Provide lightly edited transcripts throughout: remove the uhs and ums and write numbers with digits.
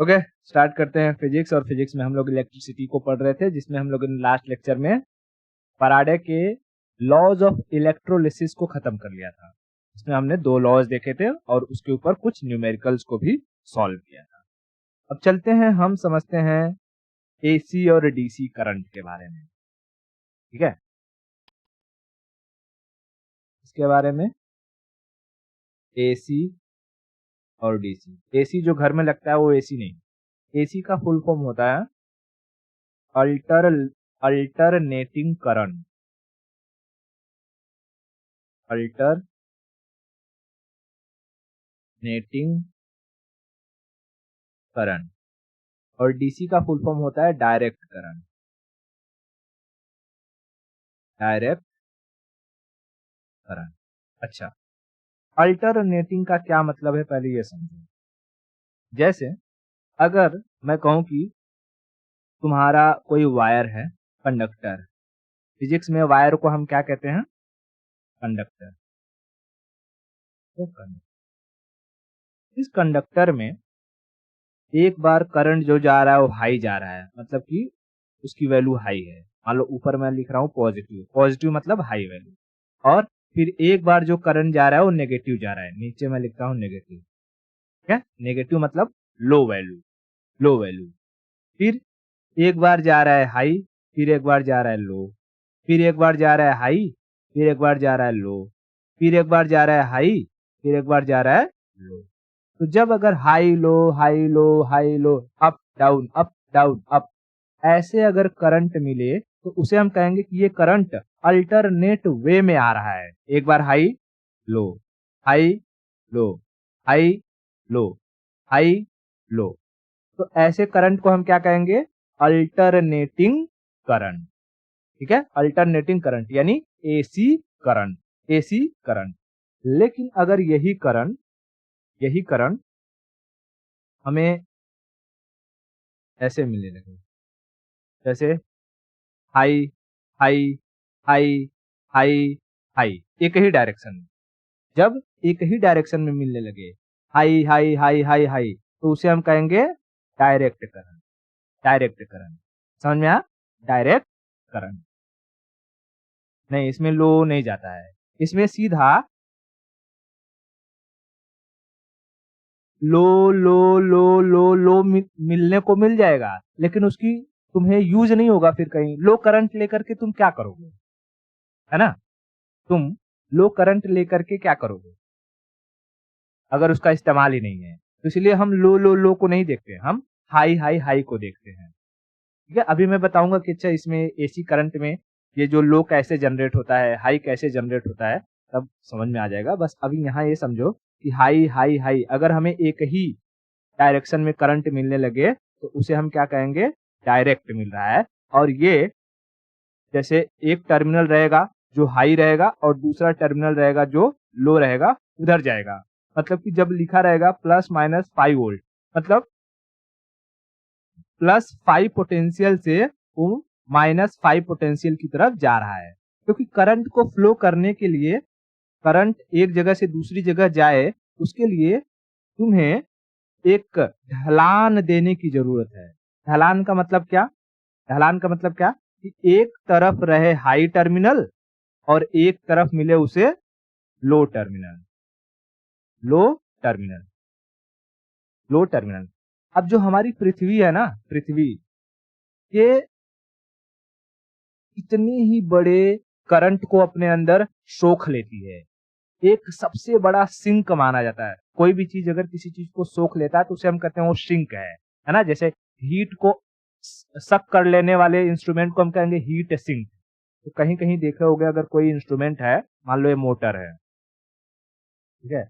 Okay, start करते हैं physics. और फिजिक्स में हम लोग इलेक्ट्रिसिटी को पढ़ रहे थे, जिसमें हम लोग ने लास्ट लेक्चर में फैराडे के लॉज ऑफ इलेक्ट्रोलिसिस को खत्म कर लिया था। इसमें हमने 2 लॉज देखे थे और उसके ऊपर कुछ न्यूमेरिकल्स को भी सॉल्व किया था। अब चलते हैं, हम समझते हैं एसी और डीसी करंट के बारे में। ठीक है, इसके बारे में एसी और डीसी। एसी जो घर में लगता है वो एसी नहीं। एसी का फुल फॉर्म होता है अल्टरनेटिंग करंट। Alternating current. और डीसी का फुल फॉर्म होता है डायरेक्ट करंट। Direct current. अच्छा, अल्टरनेटिंग का क्या मतलब है, पहले ये समझो। जैसे अगर मैं कहूं कि तुम्हारा कोई वायर है, कंडक्टर। फिजिक्स में वायर को हम क्या कहते हैं? कंडक्टर। इस कंडक्टर में एक बार करंट जो जा रहा है वो हाई जा रहा है, मतलब कि उसकी वैल्यू हाई है। मान लो ऊपर मैं लिख रहा हूँ पॉजिटिव, पॉजिटिव मतलब हाई वैल्यू। और फिर एक बार जो करंट जा रहा है वो नेगेटिव जा रहा है, नीचे मैं लिखता हूँ नेगेटिव। क्या? नेगेटिव मतलब लो वैल्यू, लो वैल्यू। फिर एक बार जा रहा है हाई, फिर एक बार जा रहा है लो, फिर एक बार जा रहा है हाई, फिर एक बार जा रहा है लो, फिर एक बार जा रहा है हाई, फिर एक बार जा रहा है लो। तो जब अगर high low high low high लो, up down up down up, ऐसे अगर करंट मिले तो उसे हम कहेंगे कि ये करंट अल्टरनेट वे में आ रहा है। एक बार high low, high low, high low, high low. तो ऐसे करंट को हम क्या कहेंगे? Alternating current. ठीक है, अल्टरनेटिंग करंट यानी एसी करंट। AC current. लेकिन अगर यही करंट हमें ऐसे मिलने लगे, जैसे high high high high high, एक ही डायरेक्शन में, जब एक ही डायरेक्शन में मिलने लगे high high high high high, तो उसे हम कहेंगे डायरेक्ट करंट। डायरेक्ट करंट, समझ में आया? Direct current. नहीं, इसमें लो नहीं जाता है, इसमें सीधा लो लो लो लो लो मिलने को मिल जाएगा, लेकिन उसकी तुम्हें यूज नहीं होगा। फिर कहीं लो करंट लेकर के तुम क्या करोगे? है ना, तुम लो करंट लेकर के क्या करोगे अगर उसका इस्तेमाल ही नहीं है? तो इसलिए हम लो लो लो को नहीं देखते, हम हाई हाई हाई को देखते हैं। ठीक है, अभी मैं बताऊंगा कि अच्छा इसमें एसी करंट में ये जो लो कैसे जनरेट होता है, हाई कैसे जनरेट होता है, तब समझ में आ जाएगा। बस अभी यहाँ ये समझो कि हाई हाई हाई अगर हमें एक ही डायरेक्शन में करंट मिलने लगे तो उसे हम क्या कहेंगे? डायरेक्ट मिल रहा है। और ये जैसे एक टर्मिनल रहेगा जो हाई रहेगा और दूसरा टर्मिनल रहेगा जो लो रहेगा, उधर जाएगा। मतलब कि जब लिखा रहेगा +-5 वोल्ट, मतलब +5 पोटेंशियल से वो -5 पोटेंशियल की तरफ जा रहा है। क्योंकि करंट को फ्लो करने के लिए, करंट एक जगह से दूसरी जगह जाए, उसके लिए तुम्हें एक ढलान देने की जरूरत है। ढलान का मतलब क्या? ढलान का मतलब क्या कि एक तरफ रहे हाई टर्मिनल और एक तरफ मिले उसे लो टर्मिनल। लो टर्मिनल, लो टर्मिनल। अब जो हमारी पृथ्वी है ना, पृथ्वी ये इतने ही बड़े करंट को अपने अंदर सोख लेती है। एक सबसे बड़ा सिंक माना जाता है। कोई भी चीज अगर किसी चीज को सोख लेता है तो उसे हम कहते हैं वो सिंक है ना। जैसे हीट को सक कर लेने वाले इंस्ट्रूमेंट को हम कहेंगे हीट सिंक। तो कहीं कहीं देखे होगे, अगर कोई इंस्ट्रूमेंट है, मान लो ये मोटर है, ठीक है,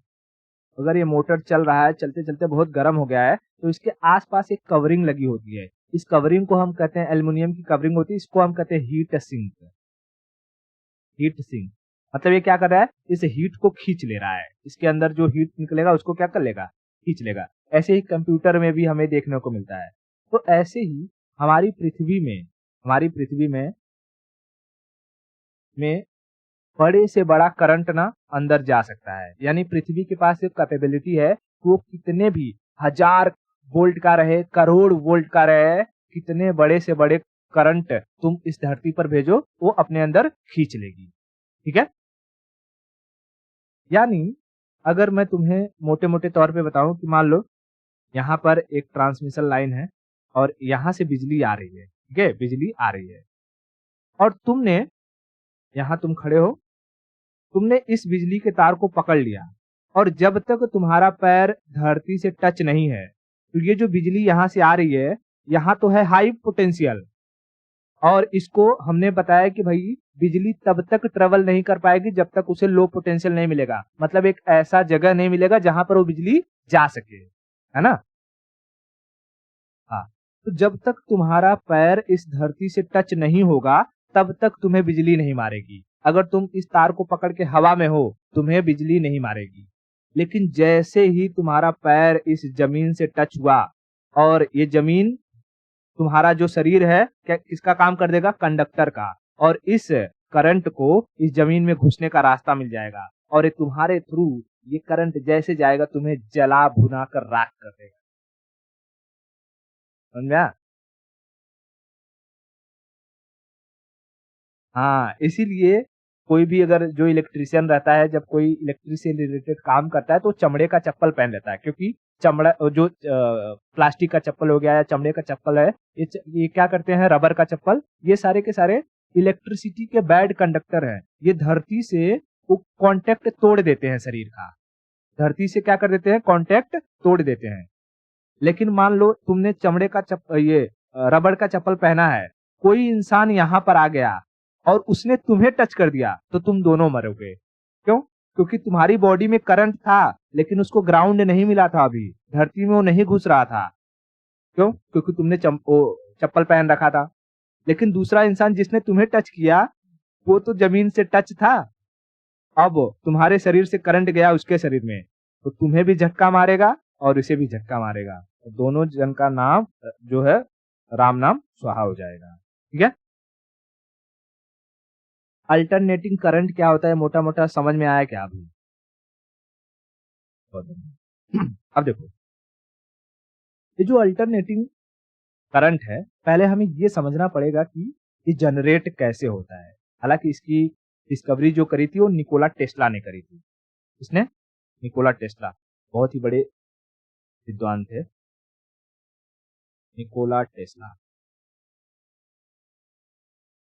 अगर ये मोटर चल रहा है, चलते चलते बहुत गर्म हो गया है, तो इसके आसपास एक कवरिंग लगी होती है। इस कवरिंग को हम कहते हैं, एल्युमिनियम की कवरिंग होती है, इसको हम कहते हैं हीट सिंक। हीट सिंक मतलब ये क्या कर रहा है? इस हीट को खींच ले रहा है, इसके अंदर जो हीट निकलेगा उसको क्या कर लेगा? खींच लेगा। ऐसे ही कंप्यूटर में भी हमें देखने को मिलता है। तो ऐसे ही हमारी पृथ्वी में, हमारी पृथ्वी में बड़े से बड़ा करंट ना अंदर जा सकता है। यानी पृथ्वी के पास एक कैपेबिलिटी है कि वो कितने भी 1000 वोल्ट का रहे, करोड़ वोल्ट का रहे, कितने बड़े से बड़े करंट तुम इस धरती पर भेजो वो अपने अंदर खींच लेगी। ठीक है, यानी अगर मैं तुम्हें मोटे मोटे तौर पे बताऊं कि मान लो यहाँ पर एक ट्रांसमिशन लाइन है और यहाँ से बिजली आ रही है। ठीक है, बिजली आ रही है और तुमने, यहाँ तुम खड़े हो, तुमने इस बिजली के तार को पकड़ लिया और जब तक तुम्हारा पैर धरती से टच नहीं है तो ये जो बिजली यहाँ से आ रही है, यहाँ तो है हाई पोटेंशियल और इसको हमने बताया कि भाई बिजली तब तक ट्रेवल नहीं कर पाएगी जब तक उसे लो पोटेंशियल नहीं मिलेगा, मतलब एक ऐसा जगह नहीं मिलेगा जहां पर वो बिजली जा सके, है ना। हाँ, तो जब तक तुम्हारा पैर इस धरती से टच नहीं होगा तब तक तुम्हें बिजली नहीं मारेगी। अगर तुम इस तार को पकड़ के हवा में हो तुम्हें बिजली नहीं मारेगी, लेकिन जैसे ही तुम्हारा पैर इस जमीन से टच हुआ और ये जमीन, तुम्हारा जो शरीर है क्या किसका काम कर देगा, कंडक्टर का, और इस करंट को इस जमीन में घुसने का रास्ता मिल जाएगा और ये तुम्हारे थ्रू ये करंट जैसे जाएगा तुम्हें जला भुना कर राख कर देगा। समझ में आया? हाँ, इसीलिए कोई भी अगर जो इलेक्ट्रिशियन रहता है, जब कोई इलेक्ट्रिक से रिलेटेड काम करता है तो चमड़े का चप्पल पहन लेता है, क्योंकि चमड़ा जो प्लास्टिक का चप्पल हो गया या चमड़े का चप्पल है, ये क्या करते हैं, रबर का चप्पल, ये सारे के सारे इलेक्ट्रिसिटी के बैड कंडक्टर हैं। ये धरती से वो कांटेक्ट तोड़ देते हैं शरीर का, धरती से क्या कर देते हैं, कांटेक्ट तोड़ देते हैं। लेकिन मान लो तुमने चमड़े का रबड़ का चप्पल पहना है, कोई इंसान यहाँ पर आ गया और उसने तुम्हें टच कर दिया तो तुम दोनों मरोगे। क्यों? क्योंकि तुम्हारी बॉडी में करंट था लेकिन उसको ग्राउंड नहीं मिला था, अभी धरती में वो नहीं घुस रहा था। क्यों? क्योंकि तुमने चप्पल पहन रखा था। लेकिन दूसरा इंसान जिसने तुम्हें टच किया वो तो जमीन से टच था, अब तुम्हारे शरीर से करंट गया उसके शरीर में तो तुम्हें भी झटका मारेगा और उसे भी झटका मारेगा, तो दोनों जन का नाम जो है राम नाम स्वाहा हो जाएगा। ठीक है, अल्टरनेटिंग करंट क्या होता है, मोटा मोटा समझ में आया क्या अभी? अब देखो, ये जो अल्टरनेटिंग करंट है, पहले हमें ये समझना पड़ेगा कि ये जनरेट कैसे होता है। हालांकि इसकी डिस्कवरी जो करी थी वो निकोला टेस्ला ने करी थी। इसने, निकोला टेस्ला बहुत ही बड़े विद्वान थे, निकोला टेस्ला,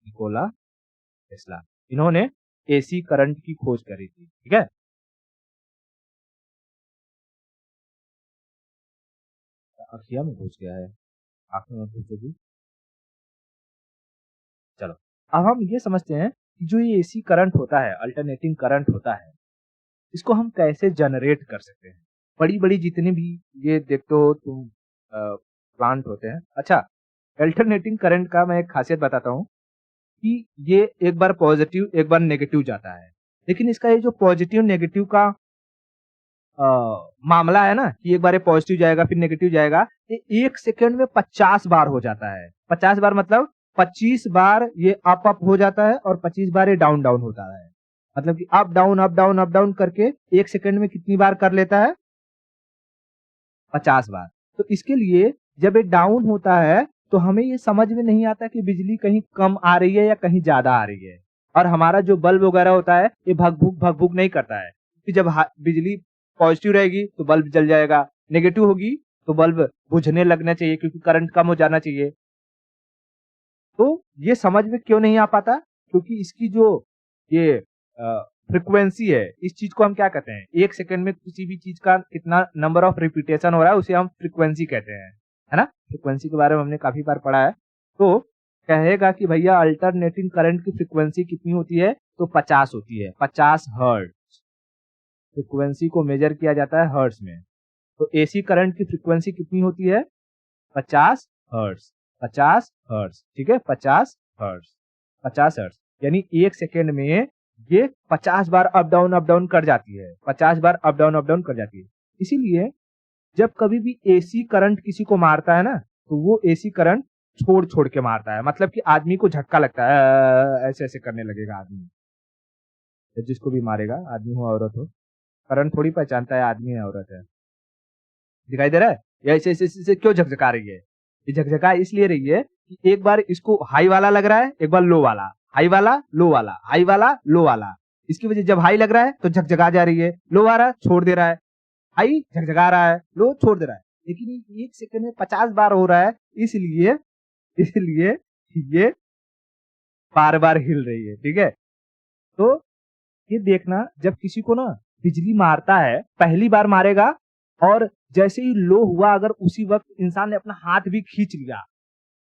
निकोला टेस्ला, इन्होंने एसी करंट की खोज करी थी। ठीक है, अखिया में घुस गया है, आंखों में घुस गई। चलो, अब हम ये समझते हैं कि जो ये एसी करंट होता है, अल्टरनेटिंग करंट होता है, इसको हम कैसे जनरेट कर सकते हैं। बड़ी बड़ी जितनी भी ये देखते हो तुम प्लांट होते हैं। अच्छा, अल्टरनेटिंग करंट का मैं एक खासियत बताता हूँ कि ये एक बार पॉजिटिव एक बार नेगेटिव जाता है, लेकिन इसका ये जो पॉजिटिव नेगेटिव का मामला है ना कि एक बार ये पॉजिटिव जाएगा फिर नेगेटिव जाएगा, ये 1 सेकंड में 50 बार हो जाता है। 50 बार मतलब 25 बार ये अप अप हो जाता है और 25 बार ये डाउन डाउन होता है। मतलब कि up down up down up down करके 1 सेकंड में कितनी बार कर लेता है, 50 बार। तो इसके लिए जब ये डाउन होता है तो हमें ये समझ में नहीं आता कि बिजली कहीं कम आ रही है या कहीं ज्यादा आ रही है, और हमारा जो बल्ब वगैरह होता है ये भग भुक नहीं करता है कि जब बिजली पॉजिटिव रहेगी तो बल्ब जल जाएगा, नेगेटिव होगी तो बल्ब बुझने लगना चाहिए क्योंकि करंट कम हो जाना चाहिए। तो ये समझ में क्यों नहीं आ पाता, क्योंकि इसकी जो ये फ्रीक्वेंसी है, इस चीज को हम क्या कहते हैं, 1 सेकंड में किसी भी चीज का कितना नंबर ऑफ रिपीटेशन हो रहा है उसे हम फ्रीक्वेंसी कहते हैं, है ना। फ्रीक्वेंसी के बारे में हमने काफी बार पढ़ा है। तो कहेगा कि भैया अल्टरनेटिंग करंट की फ्रीक्वेंसी कितनी होती है, तो 50 होती है, 50 हर्ट्ज। फ्रीक्वेंसी को मेजर किया जाता है हर्ट्ज में। तो एसी करंट की फ्रीक्वेंसी कितनी होती है, 50 हर्ट्ज, 50 हर्ट्ज। ठीक है, 50 हर्ट्ज, 50 हर्ट्ज, यानी 1 सेकेंड में ये 50 बार अप डाउन कर जाती है, 50 बार अप डाउन कर जाती है। इसीलिए जब कभी भी एसी करंट किसी को मारता है ना तो वो एसी करंट छोड़ छोड़ के मारता है, मतलब कि आदमी को झटका लगता है, ऐसे ऐसे करने लगेगा आदमी। जिसको भी मारेगा, आदमी हो औरत हो, करंट थोड़ी पहचानता है आदमी है औरत है। दिखाई दे रहा है, ये ऐसे क्यों झकझका रही है? ये झकझका इसलिए रही है कि एक बार इसको हाई वाला लग रहा है, एक बार लो वाला, हाई वाला, लो वाला, हाई वाला, लो वाला। इसकी वजह जब हाई लग रहा है तो झकझका जा रही है, लो आ रहा है छोड़ दे रहा है, हाई झकझका रहा है, लो छोड़ दे रहा है। लेकिन एक सेकंड में 50 बार हो रहा है, इसलिए इसलिए ये बार बार हिल रही है। ठीक है, तो ये देखना, जब किसी को ना बिजली मारता है, पहली बार मारेगा और जैसे ही लो हुआ, अगर उसी वक्त इंसान ने अपना हाथ भी खींच लिया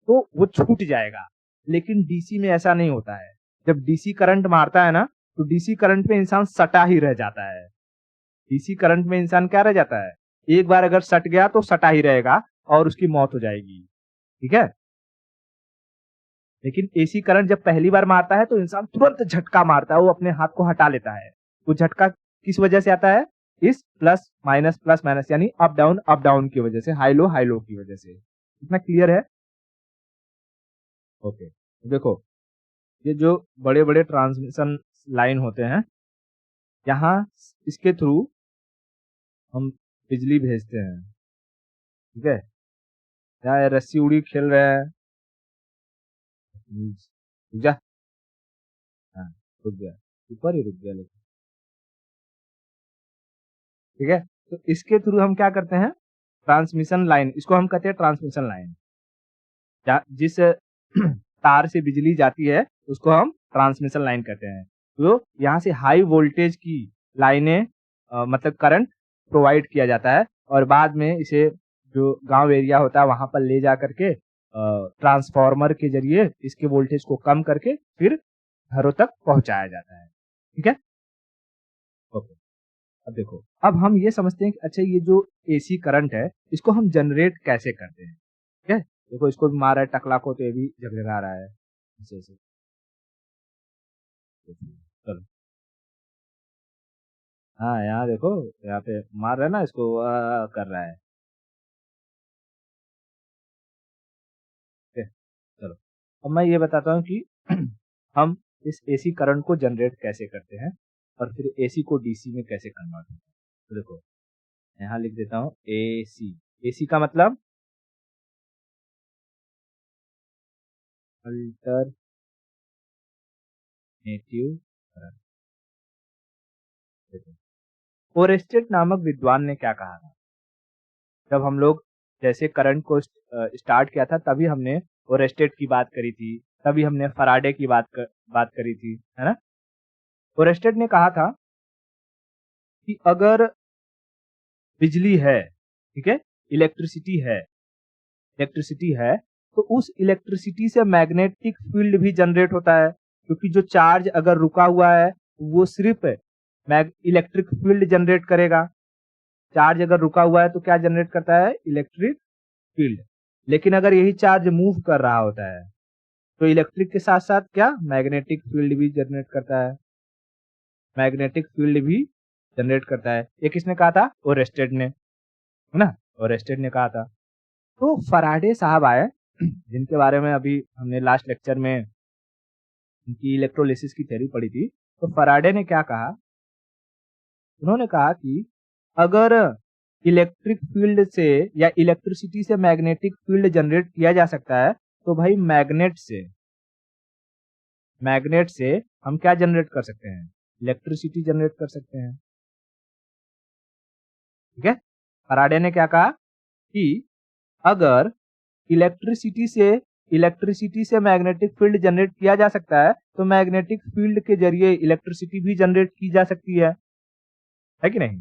तो वो छूट जाएगा। लेकिन डीसी में ऐसा नहीं होता है। जब डीसी करंट मारता है ना, तो डीसी करंट में इंसान सटा ही रह जाता है। डीसी करंट में इंसान क्या रह जाता है, एक बार अगर सट गया तो सटा ही रहेगा और उसकी मौत हो जाएगी। ठीक है, लेकिन एसी करंट जब पहली बार मारता है तो इंसान तुरंत झटका मारता है, वो अपने हाथ को हटा लेता है। वो झटका किस वजह से आता है? इस प्लस माइनस यानी अप डाउन की वजह से, हाई लो की वजह से। इतना क्लियर है? ओके, देखो, ये जो बड़े बड़े ट्रांसमिशन लाइन होते हैं, यहाँ इसके थ्रू हम बिजली भेजते हैं। ठीक है, यहाँ रस्सी उड़ी खेल रहे हैं, रुक जा, हाँ रुक गया, ऊपर ही रुक गया लेकिन। ठीक है, तो इसके थ्रू हम क्या करते हैं, ट्रांसमिशन लाइन, इसको हम कहते हैं ट्रांसमिशन लाइन। जिस तार से बिजली जाती है उसको हम ट्रांसमिशन लाइन कहते हैं। तो यहाँ से हाई वोल्टेज की लाइनें मतलब करंट प्रोवाइड किया जाता है और बाद में इसे जो गांव एरिया होता है वहां पर ले जा करके ट्रांसफार्मर के जरिए इसके वोल्टेज को कम करके फिर घरों तक पहुंचाया जाता है। ठीक है, ओके। अब देखो, अब हम ये समझते हैं कि अच्छा, ये जो एसी करंट है इसको हम जनरेट कैसे करते हैं। ठीक है, देखो इसको भी मार रहा है टकला को, तो ये भी झगझगा रहा है ऐसे ऐसे। चलो, हाँ यहाँ देखो, यहाँ पे मार रहा है ना इसको, कर रहा है। ठीक है, चलो, अब मैं ये बताता हूँ कि हम इस एसी करंट को जनरेट कैसे करते हैं और फिर एसी को डीसी में कैसे कन्वर्ट करते हैं। तो देखो, यहाँ लिख देता हूँ एसी। एसी का मतलब अल्टरनेटिव करंट। देखो, ओरेस्टेड नामक विद्वान ने क्या कहा था, जब हम लोग जैसे करंट को स्टार्ट किया था तभी हमने ओरेस्टेड की बात करी थी, तभी हमने फराडे की बात करी थी, है ना। ओरेस्टेड ने कहा था कि अगर बिजली है, ठीक है, इलेक्ट्रिसिटी है, इलेक्ट्रिसिटी है, तो उस इलेक्ट्रिसिटी से मैग्नेटिक फील्ड भी जनरेट होता है, क्योंकि जो चार्ज अगर रुका हुआ है वो सिर्फ इलेक्ट्रिक फील्ड जनरेट करेगा। चार्ज अगर रुका हुआ है तो क्या जनरेट करता है? Electric field. लेकिन अगर यही चार्ज मूव कर रहा होता है तो इलेक्ट्रिक के साथ साथ क्या, मैग्नेटिक फील्ड भी जनरेट करता है, मैग्नेटिक फील्ड भी जनरेट करता है। ये किसने कहा था? ओरेस्टेड ने, है ना, ओरेस्टेड ने कहा था। तो फराडे साहब आए जिनके बारे में अभी हमने लास्ट लेक्चर में उनकी इलेक्ट्रोलिसिस की थ्योरी पढ़ी थी। तो फराडे ने क्या कहा, उन्होंने कहा कि अगर इलेक्ट्रिक फील्ड से या इलेक्ट्रिसिटी से मैग्नेटिक फील्ड जनरेट किया जा सकता है तो भाई मैग्नेट से हम क्या जनरेट कर सकते हैं? इलेक्ट्रिसिटी जनरेट कर सकते हैं। ठीक है, फराडे ने क्या कहा कि अगर इलेक्ट्रिसिटी से मैग्नेटिक फील्ड जनरेट किया जा सकता है तो मैग्नेटिक फील्ड के जरिए इलेक्ट्रिसिटी भी जनरेट की जा सकती है कि नहीं?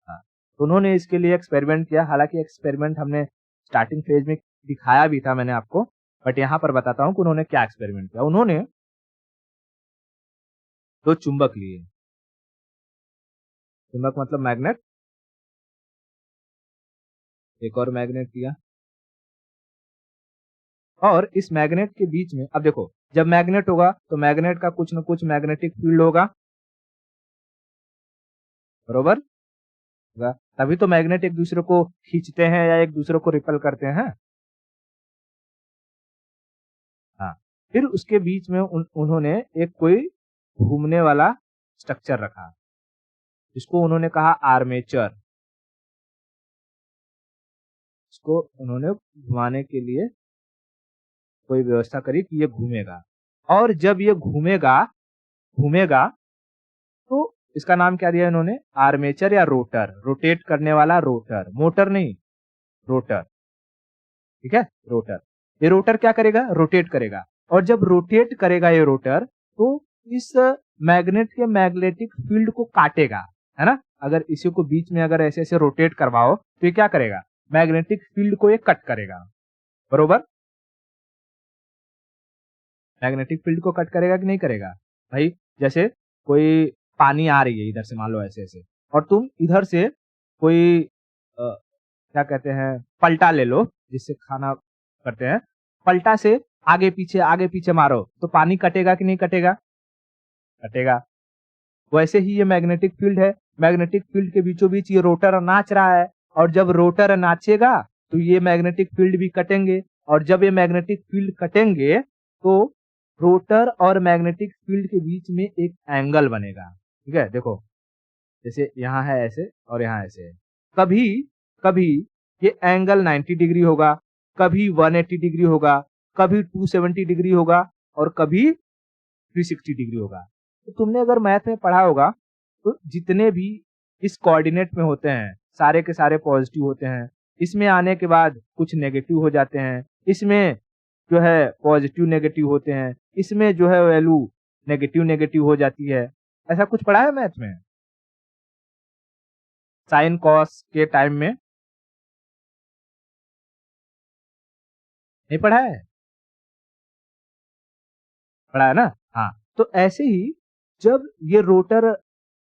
हाँ, तो उन्होंने इसके लिए एक्सपेरिमेंट किया। हालांकि एक्सपेरिमेंट हमने स्टार्टिंग फेज में दिखाया भी था मैंने आपको, बट यहाँ पर बताता हूँ कि उन्होंने क्या एक्सपेरिमेंट किया। उन्होंने दो चुंबक लिए, चुंबक मतलब मैग्नेट, एक और मैग्नेट लिया और इस मैग्नेट के बीच में, अब देखो, जब मैग्नेट होगा तो मैग्नेट का कुछ न कुछ मैग्नेटिक फील्ड होगा, बरोबर होगा, तभी तो मैग्नेट एक दूसरे को खींचते हैं या एक दूसरे को रिपल करते हैं। हाँ, फिर उसके बीच में उन्होंने एक कोई घूमने वाला स्ट्रक्चर रखा, जिसको उन्होंने कहा आर्मेचर। इसको उन्होंने घुमाने के लिए कोई व्यवस्था करी कि ये घूमेगा, और जब ये घूमेगा घूमेगा तो इसका नाम क्या दिया इन्होंने, आर्मेचर या रोटर, रोटेट करने वाला रोटर, मोटर नहीं, रोटर। ठीक है, रोटर। ये रोटर क्या करेगा, रोटेट करेगा, और जब रोटेट करेगा ये रोटर तो इस मैग्नेट के मैग्नेटिक फील्ड को काटेगा, है ना। अगर इसी को बीच में अगर ऐसे ऐसे रोटेट करवाओ तो ये क्या करेगा, मैग्नेटिक फील्ड को ये कट करेगा, बरोबर। मैग्नेटिक फील्ड को कट करेगा कि नहीं करेगा भाई। जैसे कोई पानी आ रही है इधर से, मान लो ऐसे ऐसे, और तुम इधर से कोई क्या कहते हैं पलटा ले लो, जिससे खाना करते हैं, पलटा से आगे पीछे मारो तो पानी कटेगा कि नहीं कटेगा, कटेगा। वैसे ही ये मैग्नेटिक फील्ड है, मैग्नेटिक फील्ड के बीचों बीच ये रोटर नाच रहा है, और जब रोटर नाचेगा तो ये मैग्नेटिक फील्ड भी कटेंगे, और जब ये मैग्नेटिक फील्ड कटेंगे तो रोटर और मैग्नेटिक फील्ड के बीच में एक एंगल बनेगा। ठीक है, देखो जैसे यहाँ है ऐसे और यहाँ ऐसे है, कभी कभी ये एंगल 90 डिग्री होगा, कभी 180 डिग्री होगा, कभी 270 डिग्री होगा, और कभी 360 डिग्री होगा। तो तुमने अगर मैथ में पढ़ा होगा तो जितने भी इस कोऑर्डिनेट में होते हैं सारे के सारे पॉजिटिव होते हैं, इसमें आने के बाद कुछ नेगेटिव हो जाते हैं, इसमें जो है पॉजिटिव नेगेटिव होते हैं, इसमें जो है वैल्यू नेगेटिव नेगेटिव हो जाती है। ऐसा कुछ पढ़ा है मैथ में, साइन कॉस के टाइम में नहीं पढ़ा है, पढ़ा है ना। हाँ, तो ऐसे ही जब ये रोटर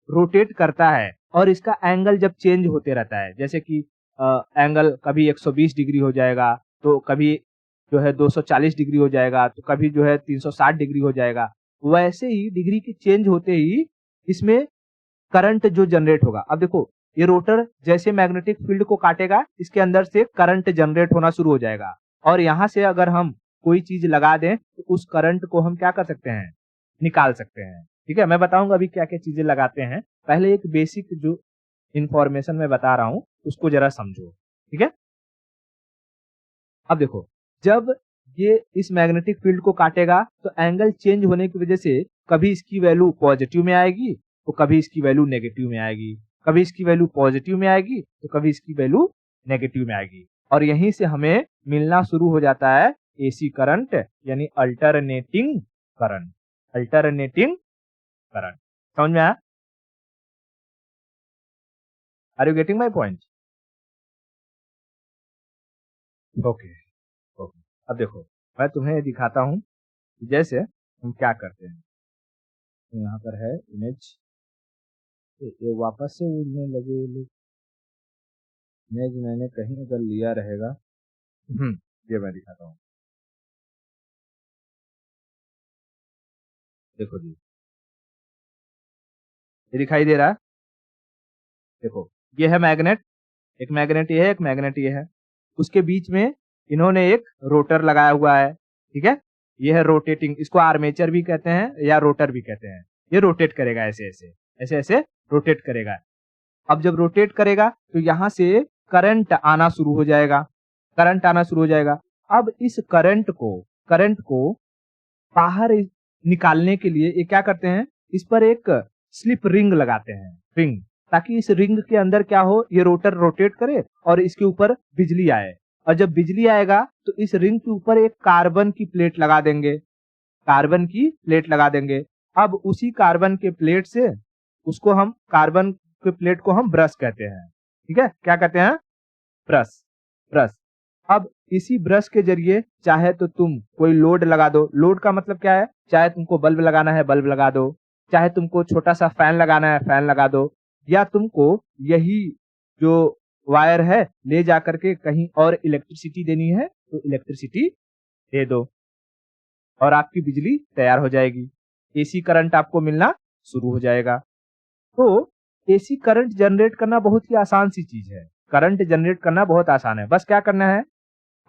रोटेट करता है और इसका एंगल जब चेंज होते रहता है, जैसे कि एंगल कभी 120 डिग्री हो जाएगा, तो कभी जो है 240 डिग्री हो जाएगा, तो कभी जो है 360 डिग्री हो जाएगा, वैसे ही डिग्री के चेंज होते ही इसमें करंट जो जनरेट होगा। अब देखो ये रोटर जैसे मैग्नेटिक फील्ड को काटेगा, इसके अंदर से करंट जनरेट होना शुरू हो जाएगा, और यहाँ से अगर हम कोई चीज लगा दें तो उस करंट को हम क्या कर सकते हैं, निकाल सकते हैं। ठीक है, मैं बताऊंगा अभी क्या क्या चीजें लगाते हैं, पहले एक बेसिक जो इंफॉर्मेशन मैं बता रहा हूं उसको जरा समझो। ठीक है, अब देखो जब ये इस मैग्नेटिक फील्ड को काटेगा तो एंगल चेंज होने की वजह से कभी इसकी वैल्यू पॉजिटिव में आएगी तो कभी इसकी वैल्यू नेगेटिव में आएगी, कभी इसकी वैल्यू पॉजिटिव में आएगी तो कभी इसकी वैल्यू नेगेटिव में आएगी, और यहीं से हमें मिलना शुरू हो जाता है एसी करंट, यानी अल्टरनेटिंग करंट, अल्टरनेटिंग करंट। समझ में आया, are you getting my point. Okay okay, अब देखो मैं तुम्हें दिखाता हूं जैसे हम क्या करते हैं। तो यहाँ पर है इमेज, ये वापस से उड़ने लगे लोग, इमेज मैंने कहीं अगर लिया रहेगा, ये मैं दिखाता हूँ। देखो जी, ये दिखाई दे रहा है, देखो ये है मैग्नेट, एक मैग्नेट ये है, एक मैग्नेट ये है, उसके बीच में इन्होंने एक रोटर लगाया हुआ है। ठीक है, ये है रोटेटिंग, इसको आर्मेचर भी कहते हैं या रोटर भी कहते हैं। ये रोटेट करेगा ऐसे ऐसे ऐसे ऐसे रोटेट करेगा। अब जब रोटेट करेगा तो यहाँ से करंट आना शुरू हो जाएगा, करंट आना शुरू हो जाएगा। अब इस करंट को बाहर निकालने के लिए ये क्या करते हैं, इस पर एक स्लिप रिंग लगाते हैं, रिंग, ताकि इस रिंग के अंदर क्या हो, ये रोटर रोटेट करे और इसके ऊपर बिजली आए, और जब बिजली आएगा तो इस रिंग के ऊपर एक कार्बन की प्लेट लगा देंगे, कार्बन की प्लेट लगा देंगे। अब उसी कार्बन के प्लेट से उसको हम कार्बन के प्लेट को हम ब्रश कहते हैं। ठीक है, क्या कहते हैं, ब्रश, ब्रश। अब इसी ब्रश के जरिए चाहे तो तुम कोई लोड लगा दो, लोड का मतलब क्या है, चाहे तुमको बल्ब लगाना है बल्ब लगा दो, चाहे तुमको छोटा सा फैन लगाना है फैन लगा दो, या तुमको यही जो वायर है ले जा करके कहीं और इलेक्ट्रिसिटी देनी है तो इलेक्ट्रिसिटी दे दो, और आपकी बिजली तैयार हो जाएगी, एसी करंट आपको मिलना शुरू हो जाएगा। तो एसी करंट जनरेट करना बहुत ही आसान सी चीज है, करंट जनरेट करना बहुत आसान है। बस क्या करना है,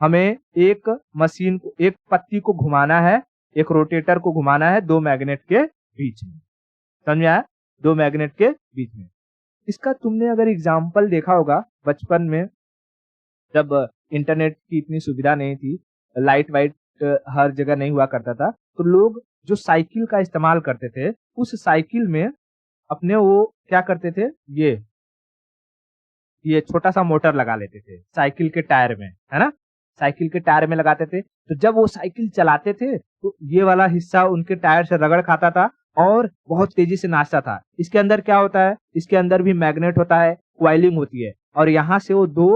हमें एक मशीन को, एक पत्ती को घुमाना है, एक रोटेटर को घुमाना है दो मैग्नेट के बीच में। समझ में आया, दो मैग्नेट के बीच में। इसका तुमने अगर एग्जाम्पल देखा होगा बचपन में, जब इंटरनेट की इतनी सुविधा नहीं थी, लाइट वाइट हर जगह नहीं हुआ करता था, तो लोग जो साइकिल का इस्तेमाल करते थे, उस साइकिल में अपने वो क्या करते थे, ये छोटा-सा मोटर लगा लेते थे, साइकिल के टायर में, है ना? साइकिल के टायर में लगाते थे, तो जब वो साइकिल चलाते थे, तो ये वाला हिस्सा उनके टायर से रगड़ खाता था और बहुत तेज़ी से नाचता था। इसके अंदर क्या होता है? इसके अंदर भी मैग्नेट होता है, कॉइलिंग होती है और यहाँ से वो 2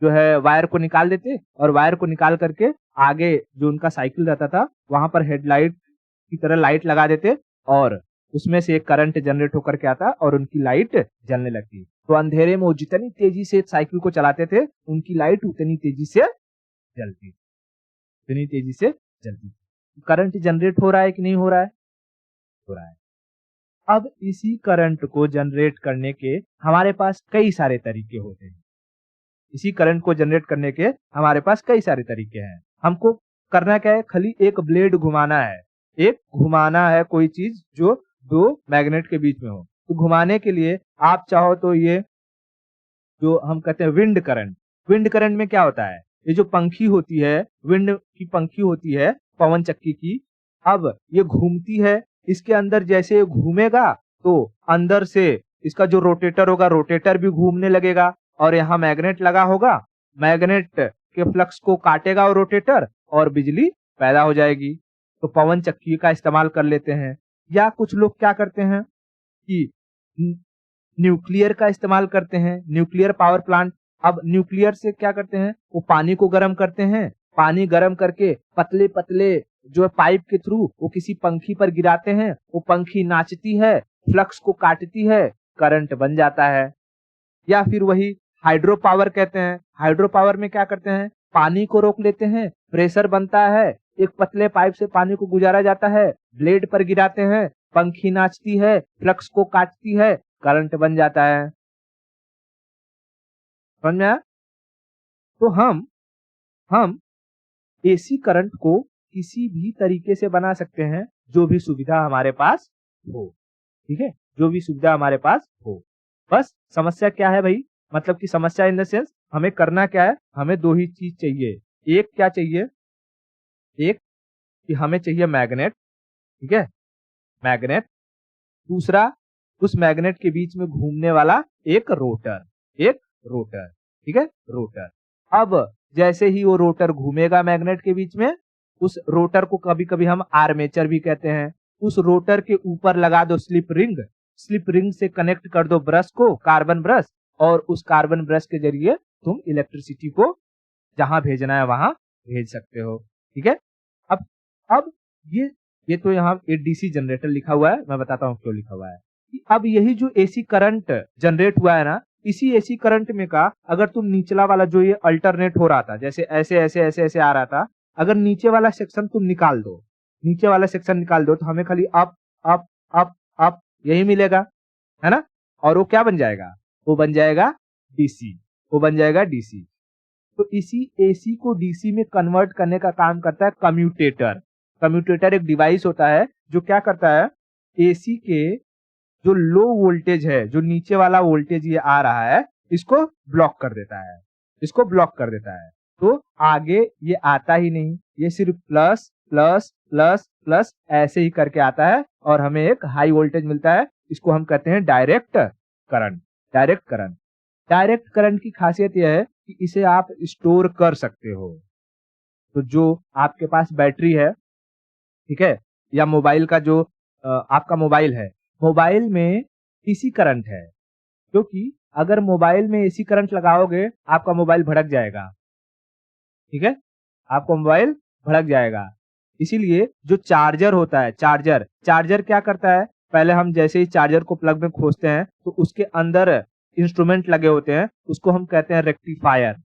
जो है वायर को निकाल देते और वायर को निकाल करके आगे जो उनका साइकिल रहता था, वहाँ पर हेडलाइट की तरह लाइट लगा देते और उसमें से एक करंट जनरेट होकर के आता और उनकी लाइट जलने लगती। तो अंधेरे में वो जितनी तेजी से साइकिल को चलाते थे, उनकी लाइट उतनी तेजी से जलती, उतनी तेजी से जलती। करंट जनरेट हो रहा है कि नहीं हो रहा है? हो रहा है। अब इसी करंट को जनरेट करने के हमारे पास कई सारे तरीके होते हैं। इसी करंट को जनरेट करने के हमारे पास कई सारे तरीके हैं। हमको करना क्या है? खाली एक ब्लेड घुमाना है। एक घुमाना है कोई चीज जो 2 मैग्नेट के बीच में हो। तो घुमाने के लिए आप चाहो तो ये जो हम कहते हैं विंड करंट, विंड करंट में क्या होता है? ये जो पंखी होती है, विंड की पंखी होती है, पवन चक्की की, अब ये घूमती है, इसके अंदर जैसे ये घूमेगा तो अंदर से इसका जो रोटेटर होगा, रोटेटर भी घूमने लगेगा और यहाँ मैग्नेट लगा होगा, मैग्नेट के फ्लक्स को काटेगा वो रोटेटर और बिजली पैदा हो जाएगी। तो पवन चक्की का इस्तेमाल कर लेते हैं या कुछ लोग क्या करते हैं कि न्यूक्लियर का इस्तेमाल करते हैं, न्यूक्लियर पावर प्लांट। अब न्यूक्लियर से क्या करते हैं? वो पानी को गर्म करते हैं, पानी गर्म करके पतले-पतले जो पाइप के थ्रू वो किसी पंखी पर गिराते हैं, वो पंखी नाचती है, फ्लक्स को काटती है, करंट बन जाता है। या फिर वही हाइड्रो पावर कहते हैं, हाइड्रो पावर में क्या करते हैं? पानी को रोक लेते हैं, प्रेशर बनता है, एक पतले पाइप से पानी को गुजारा जाता है, ब्लेड पर गिराते हैं, पंखी नाचती है, फ्लक्स को काटती है, करंट बन जाता है। समझ में आया? तो हम एसी करंट को किसी भी तरीके से बना सकते हैं, जो भी सुविधा हमारे पास हो। ठीक है? जो भी सुविधा हमारे पास हो। बस समस्या क्या है भई? मतलब कि समस्या इन द सेंस हमें करना क्या है? हमें 2 ही चीज़ चाहिए। एक क्या चाहिए? एक कि हमें चाहिए मैग्नेट, ठीक है? मैग्नेट। दूसरा उस मैग्नेट के बीच में घूमने वाला एक रोटर, एक रोटर, ठीक है? रोटर। अब जैसे ही वो रोटर घूमेगा मैग्नेट के बीच में, उस रोटर को कभी-कभी हम आर्मेचर भी कहते हैं। उस रोटर के ऊपर लगा दो स्लिप रिंग से कनेक्ट कर दो ब्रश को, कार्बन ब्रश, और उस कार्बन ब्रश के जरिए तुम इलेक्ट्रिसिटी को जहां भेजना है वहां भेज सकते हो। ठीक है? अब अब ये तो यहाँ ये डीसी जनरेटर लिखा हुआ है, मैं बताता हूँ क्यों लिखा हुआ है। कि अब यही जो एसी करंट जनरेट हुआ है ना, इसी एसी करंट में का अगर तुम निचला वाला जो ये अल्टरनेट हो रहा था, जैसे ऐसे आ रहा था, अगर नीचे वाला सेक्शन तुम निकाल दो, नीचे वाला सेक्शन निकाल दो, तो हमें खाली अप अप अप अप यही मिलेगा, है ना? और वो क्या बन जाएगा? वो बन जाएगा डीसी, वो बन जाएगा डीसी। तो इसी एसी को डीसी में कन्वर्ट करने का काम करता है कम्यूटेटर। कम्यूटेटर एक डिवाइस होता है जो क्या करता है, एसी के जो लो वोल्टेज है, जो नीचे वाला वोल्टेज ये आ रहा है, इसको ब्लॉक कर देता है, इसको ब्लॉक कर देता है। तो आगे ये आता ही नहीं, ये सिर्फ प्लस प्लस प्लस प्लस ऐसे ही करके आता है और हमें एक हाई वोल्टेज मिलता है। इसको हम कहते हैं direct current. Direct current, direct current की खासियत यह है कि इसे आप स्टोर कर सकते हो। तो जो आपके पास बैटरी है, ठीक है, या मोबाइल का जो आपका मोबाइल है, मोबाइल में एसी करंट है, क्योंकि अगर मोबाइल में एसी करंट लगाओगे आपका मोबाइल भड़क जाएगा। ठीक है, आपका मोबाइल भड़क जाएगा। इसीलिए जो चार्जर होता है, चार्जर क्या करता है, पहले हम जैसे ही चार्जर को प्लग में खोसते हैं तो उसके अंदर इंस्ट्रूमेंट लगे होते हैं, उसको हम कहते हैं रेक्टिफायर।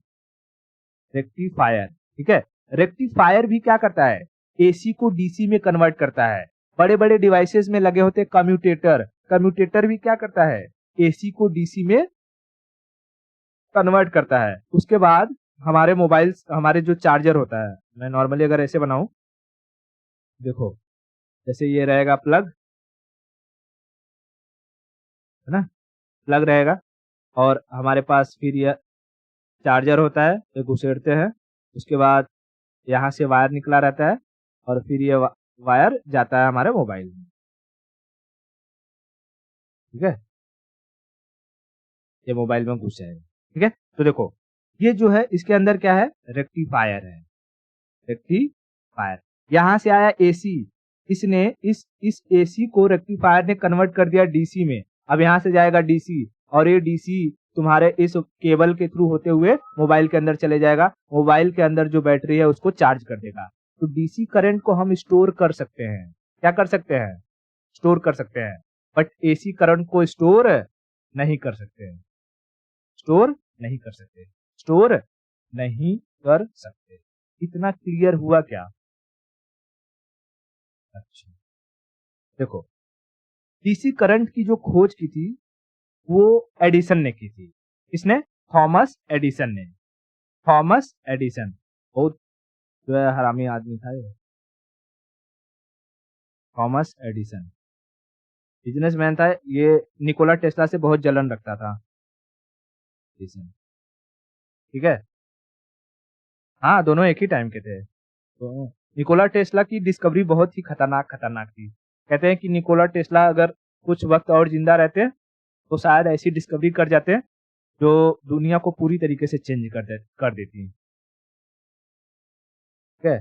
रेक्टिफायर, ठीक है। रेक्टिफायर भी क्या करता है, एसी को डीसी में कन्वर्ट करता है। बड़े बड़े डिवाइसेस में लगे होते हैं कम्यूटेटर, कम्यूटेटर भी क्या करता है, एसी को डीसी में कन्वर्ट करता है। उसके बाद हमारे मोबाइल, हमारे जो चार्जर होता है, मैं नॉर्मली अगर ऐसे बनाऊं, देखो जैसे ये रहेगा प्लग, है ना, प्लग रहेगा और हमारे पास फिर ये चार्जर होता है, ये घुसेड़ते हैं, उसके बाद यहाँ से वायर निकला रहता है और फिर ये वायर जाता है हमारे मोबाइल में। ठीक है, ये मोबाइल में घुस जाएगा। ठीक है, तो देखो ये जो है इसके अंदर क्या है, रेक्टिफायर है, रेक्टिफायर। यहाँ से आया एसी, इसने इस एसी को रेक्टिफायर ने कन्वर्ट कर दिया डीसी में। अब यहाँ से जाएगा डीसी और ये डीसी तुम्हारे इस केबल के थ्रू होते हुए मोबाइल के अंदर चले जाएगा। मोबाइल के अंदर जो बैटरी है उसको चार्ज कर देगा। तो डीसी करंट को हम स्टोर कर सकते हैं। क्या कर सकते हैं, स्टोर कर सकते हैं, बट एसी करंट को स्टोर नहीं कर सकते हैं, स्टोर नहीं कर सकते, स्टोर नहीं कर सकते। इतना क्लियर हुआ क्या? अच्छा, देखो डीसी करंट की जो खोज की थी वो एडिसन ने की थी। किसने? थॉमस एडिसन ने। थॉमस एडिसन बहुत जो है हरामी आदमी था ये, थॉमस एडिसन बिजनेसमैन था ये। निकोला टेस्ला से बहुत जलन रखता था एडिसन। ठीक है, हाँ दोनों एक ही टाइम के थे। तो निकोला टेस्ला की डिस्कवरी बहुत ही खतरनाक थी। कहते हैं कि निकोला टेस्ला अगर कुछ वक्त और जिंदा रहते तो शायद ऐसी डिस्कवरी कर जाते हैं जो दुनिया को पूरी तरीके से चेंज कर देती। ठीक है,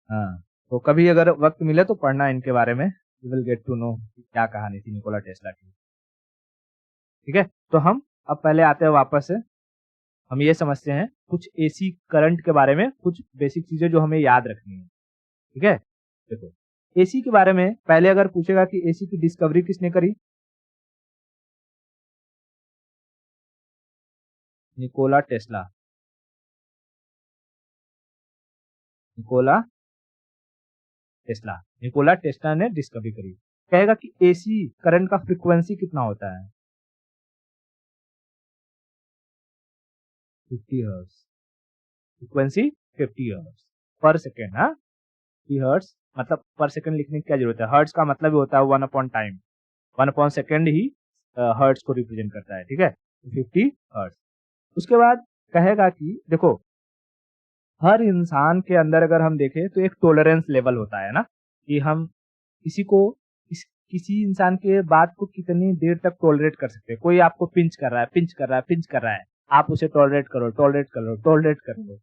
हाँ तो कभी अगर वक्त मिले तो पढ़ना इनके बारे में, you will get to know क्या कहानी थी निकोला टेस्ला की। ठीक है, तो हम अब पहले आते हैं वापस से, हम ये समझते हैं कुछ एसी करंट के बारे में, कुछ बेसिक चीजें जो हमें याद रखनी है। ठीक है, देखो एसी के बारे में पहले अगर पूछेगा कि एसी की डिस्कवरी किसने करी, Nikola Tesla. Nikola Tesla, Nikola Tesla ने डिस्कवरी करी। कहेगा कि एसी करंट का फ्रीक्वेंसी कितना होता है, 50 हर्ट्ज। फ्रीक्वेंसी 50 हर्ट्ज पर सेकेंड। हाँ 50 हर्ट्ज मतलब पर सेकेंड लिखने की क्या जरूरत है, हर्ट्ज का मतलब ही होता है 1 अपॉन टाइम, 1 अपॉन सेकेंड ही हर्ट्ज को रिप्रेजेंट करता है। ठीक है, 50 हर्ट्ज। उसके बाद कहेगा कि देखो हर इंसान के अंदर अगर हम देखें तो एक टॉलरेंस लेवल होता है ना, कि हम किसी को किसी इंसान के बात को कितनी देर तक टॉलरेट कर सकते हैं। कोई आपको पिंच कर रहा है, पिंच कर रहा है, पिंच कर रहा है, आप उसे टॉलरेट करो, टॉलरेट करो, टॉलरेट करो।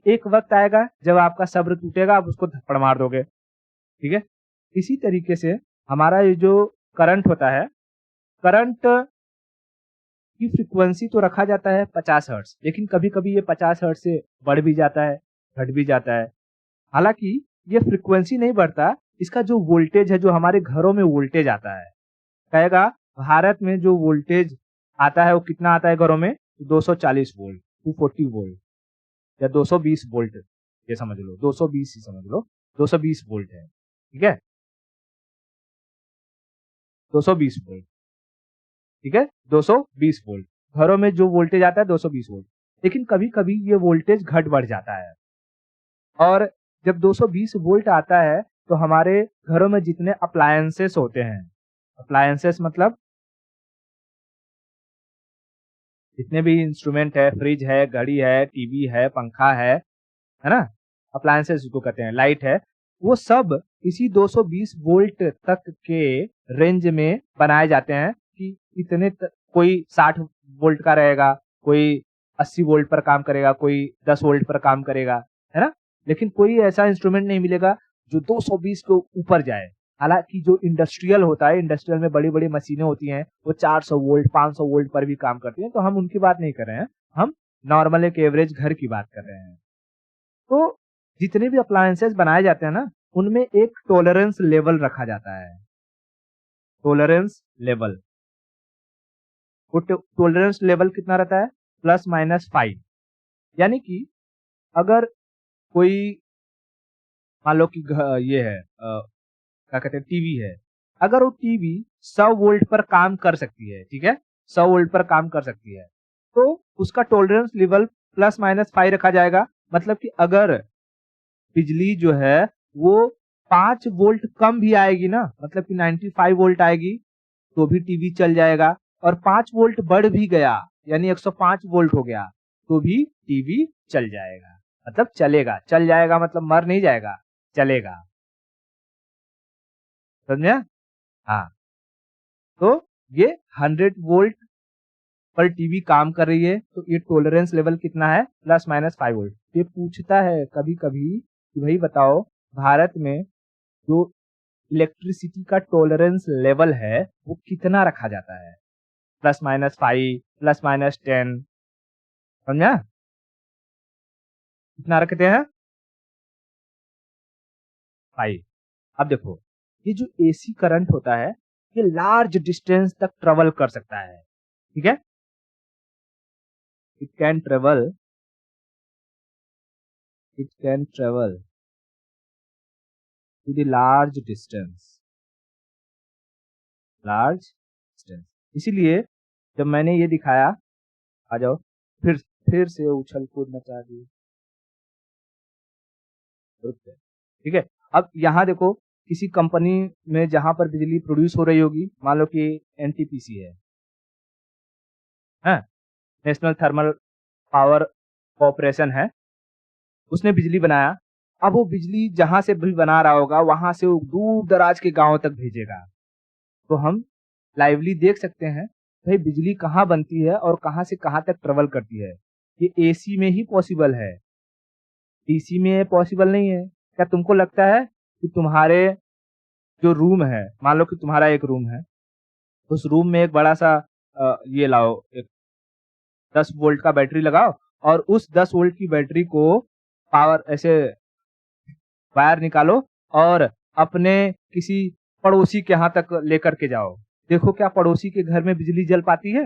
एक वक्त आएगा जब आपका सब्र टूटेगा, आप उसको थप्पड़ मार दोगे। ठीक है, इसी तरीके से हमारा ये जो करंट होता है, करंट की फ्रीक्वेंसी तो रखा जाता है 50 हर्ट्ज, लेकिन कभी कभी ये 50 हर्ट्ज से बढ़ भी जाता है, घट भी जाता है। हालांकि ये फ्रीक्वेंसी नहीं बढ़ता, इसका जो वोल्टेज है, जो हमारे घरों में वोल्टेज आता है, कहेगा भारत में जो वोल्टेज आता है वो कितना आता है घरों में, 240 वोल्ट, 240 वोल्ट या 220 वोल्ट, ये समझ लो 220 ही समझ लो, 220 वोल्ट है। ठीक है, 220 वोल्ट। ठीक है, 220 वोल्ट घरों में जो वोल्टेज आता है 220 वोल्ट। लेकिन कभी कभी ये वोल्टेज घट बढ़ जाता है, और जब 220 वोल्ट आता है तो हमारे घरों में जितने अप्लायंसेस होते हैं, अप्लायंसेस मतलब जितने भी इंस्ट्रूमेंट है, फ्रिज है, घड़ी है, टीवी है, पंखा है ना, अप्लायंसेस उसको कहते हैं, लाइट है, वो सब इसी 220 वोल्ट तक के रेंज में बनाए जाते हैं। कि कोई 60 वोल्ट का रहेगा, कोई 80 वोल्ट पर काम करेगा, कोई 10 वोल्ट पर काम करेगा, है ना। लेकिन कोई ऐसा इंस्ट्रूमेंट नहीं मिलेगा जो 220 को ऊपर जाए। हालांकि जो इंडस्ट्रियल होता है, इंडस्ट्रियल में बड़ी बड़ी मशीनें होती हैं, वो 400 वोल्ट 500 वोल्ट पर भी काम करती हैं, तो हम उनकी बात नहीं कर रहे हैं, हम नॉर्मल एक एवरेज घर की बात कर रहे हैं। तो जितने भी अप्लायंसेस बनाए जाते हैं ना, उनमें एक टॉलरेंस लेवल रखा जाता है, टॉलरेंस लेवल। वो टॉलरेंस लेवल कितना रहता है, ±5। यानी कि अगर कोई मान लो कि ये है क्या कहते हैं, टीवी है, अगर वो टीवी 100 वोल्ट पर काम कर सकती है, ठीक है, 100 वोल्ट पर काम कर सकती है, तो उसका टॉलरेंस लेवल ±5 रखा जाएगा। मतलब कि अगर बिजली जो है वो 5 वोल्ट कम भी आएगी ना, मतलब कि 95 वोल्ट आएगी, तो भी टीवी चल जाएगा। और 5 वोल्ट बढ़ भी गया, यानी 105 वोल्ट हो गया तो भी टीवी चल जाएगा, मतलब चलेगा। चल जाएगा मतलब मर नहीं जाएगा, चलेगा। समझे? हाँ, तो ये 100 वोल्ट पर टीवी काम कर रही है तो ये टॉलरेंस लेवल कितना है, ±5 वोल्ट। ये पूछता है कभी कभी कि भाई बताओ भारत में जो इलेक्ट्रिसिटी का टॉलरेंस लेवल है वो कितना रखा जाता है, ±5, ±10, समझा? कितना रखते हैं, 5। अब देखो ये जो एसी करंट होता है ये लार्ज डिस्टेंस तक ट्रेवल कर सकता है, ठीक है। It can travel to the large distance. इसीलिए जब मैंने ये दिखाया, आ जाओ, फिर से उछल कूद मचा दी, ठीक है। अब यहाँ देखो किसी कंपनी में जहां पर बिजली प्रोड्यूस हो रही होगी, मान लो कि एनटीपीसी है, नेशनल थर्मल पावर कॉर्पोरेशन है, उसने बिजली बनाया। अब वो बिजली जहां से भी बना रहा होगा वहां से वो दूर दराज के गांव तक भेजेगा। तो हम लाइवली देख सकते हैं भाई बिजली कहाँ बनती है और कहां से कहां तक ट्रेवल करती है। ये एसी में ही पॉसिबल है, डीसी में पॉसिबल नहीं है। क्या तुमको लगता है कि तुम्हारे जो रूम है, मान लो कि तुम्हारा एक रूम है, उस रूम में एक बड़ा सा ये लाओ, एक 10 वोल्ट का बैटरी लगाओ और उस 10 वोल्ट की बैटरी को पावर ऐसे वायर निकालो और अपने किसी पड़ोसी के यहाँ तक लेकर के जाओ। देखो क्या पड़ोसी के घर में बिजली जल पाती है?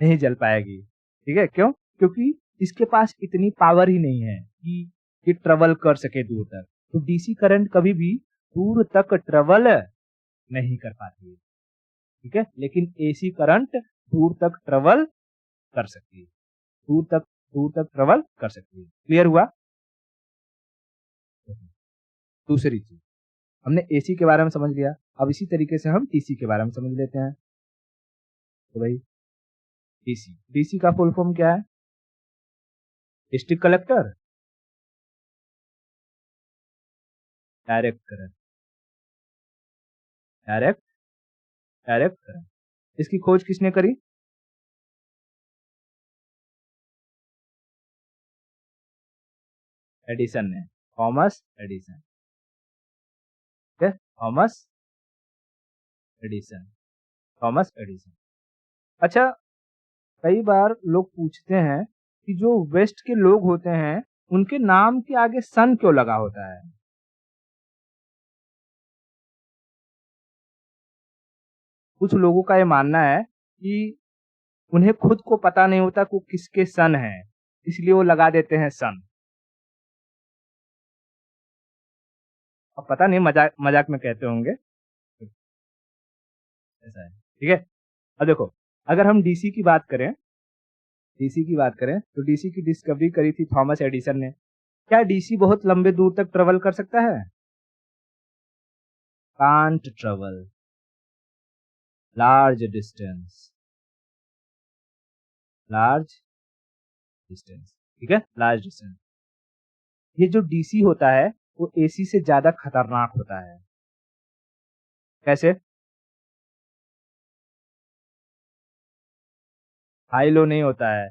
नहीं जल पाएगी, ठीक है। क्यों? क्योंकि इसके पास इतनी पावर ही नहीं है कि ये ट्रेवल कर सके दूर तक। तो डीसी करंट कभी भी दूर तक ट्रेवल नहीं कर पाती है, ठीक है। लेकिन एसी करंट दूर तक ट्रेवल कर सकती है, दूर तक ट्रेवल कर सकती है। क्लियर हुआ? दूसरी चीज, हमने एसी के बारे में समझ लिया, अब इसी तरीके से हम डीसी के बारे में समझ लेते हैं। तो भाई डीसी का फुल फॉर्म क्या है? District collector direct current, direct current. इसकी खोज किसने करी? एडिसन ने, थॉमस एडिसन, ठीक है। Thomas Edison. अच्छा, कई बार लोग पूछते हैं कि जो वेस्ट के लोग होते हैं उनके नाम के आगे सन क्यों लगा होता है? कुछ लोगों का ये मानना है कि उन्हें खुद को पता नहीं होता कि वो किसके सन है, इसलिए वो लगा देते हैं सन। अब पता नहीं, मजाक मजाक में कहते होंगे, ऐसा है, ठीक है। अब देखो, अगर हम डीसी की बात करें तो डीसी की डिस्कवरी करी थी थॉमस एडिसन ने। क्या डीसी बहुत लंबे दूर तक ट्रेवल कर सकता है? कांट ट्रेवल लार्ज डिस्टेंस, ठीक है, लार्ज डिस्टेंस। ये जो डीसी होता है वो एसी से ज्यादा खतरनाक होता है। कैसे? हाई लो नहीं होता है